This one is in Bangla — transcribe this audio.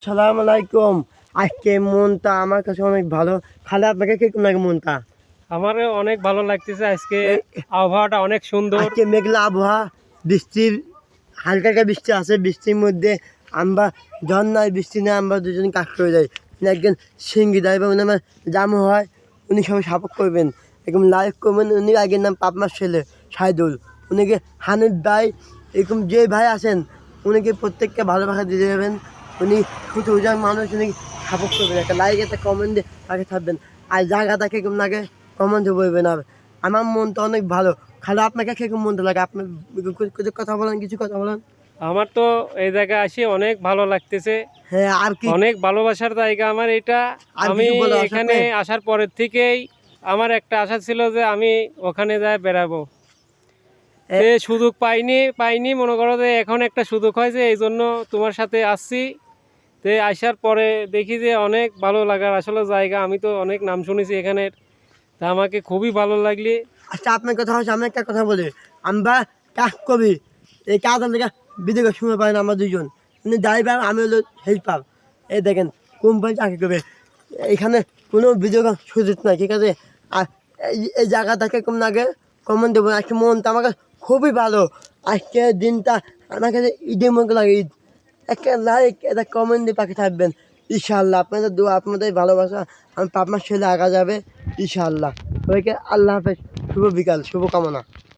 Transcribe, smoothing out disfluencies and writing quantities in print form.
সালাম আলাইকুম। আজকে মনটা আমার কাছে অনেক ভালো। খালা আপনাকে কিরকম লাগে মনটা? আমারও অনেক ভালো লাগতেছে আজকে। এ- আবহাওয়াটা অনেক সুন্দর। আজকে মেঘলা আবহাওয়া, বৃষ্টির হালকা হালকা বৃষ্টি আছে। বৃষ্টির মধ্যে আমরা ঝর্ণায় বৃষ্টি নিয়ে আমরা দুজন কাজ করে যাই। উনি একজন সিঙ্গি দেয় এবং উনি আমার জামু হয়। উনি সবাই সাপোর্ট করবেন, এরকম লাইক করবেন। উনি আগের নাম পাপমার ছেলে সাইদুল, উনিকে হানিফ ভাই, এরকম যে ভাই আছেন উনিকে প্রত্যেককে ভালোবাসা দিয়ে দেবেন। উনি শুধু ওজন মানুষ, উনি সাপোর্ট করবেন। একটা লাইক একটা কমেন্ট দিয়ে তাকে থাকবেন। আর জায়গাটা কিরকম লাগে কমেন্টে বলবেন। আর আমার মনটা অনেক ভালো। খালি আপনাকে কিরকম মনটা লাগে? আপনি কিছু কথা বলেন, কিছু কথা বলেন। আমার তো এই জায়গায় আসি অনেক ভালো লাগতেছে। হ্যাঁ, আর কি অনেক ভালোবাসার জায়গা আমার এটা। আর আমি কিছু বলো আশা এখানে করেন। আসার পরের থেকেই আমার একটা আশা ছিল যে আমি ওখানে যাই বেড়াবো। সে সুযোগ পাইনি মনে করো যে এখন একটা সুযোগ হয়েছে, এই জন্য তোমার সাথে আসছি। তে আসার পরে দেখি যে অনেক ভালো লাগার আসলে জায়গা। আমি তো অনেক নাম শুনেছি এখানের, তা আমাকে খুবই ভালো লাগলে। আচ্ছা, আপনার কথা হচ্ছে, আমি একটা কথা বলি। আমরা কাজ করি, এই কাজ আমরা বিদেশে সময় পাই না। আমরা দুজন, উনি ড্রাইভার, আমি হলো হেল্পার। এই দেখেন কোম্পানি চাকরি করবে, এখানে কোনো বিদেশ সুযোগ নাই, ঠিক আছে? আর এই জায়গাটাকে কম লাগে কমন দেবো। আজকে মনটা আমার কাছে খুবই ভালো। আজকে দিনটা আমার কাছে ঈদের মতো লাগে। ঈদ একটা লাইক একটা কমেন্ট দিয়ে পাখি থাকবেন ইনশাআল্লাহ। আপনাদের দোয়া, আপনাদের ভালোবাসা, আমি পাপনার ছেলে আগা যাবে ইনশাআল্লাহ। সবাইকে আল্লাহ হাফেজ, শুভ বিকাল, শুভকামনা।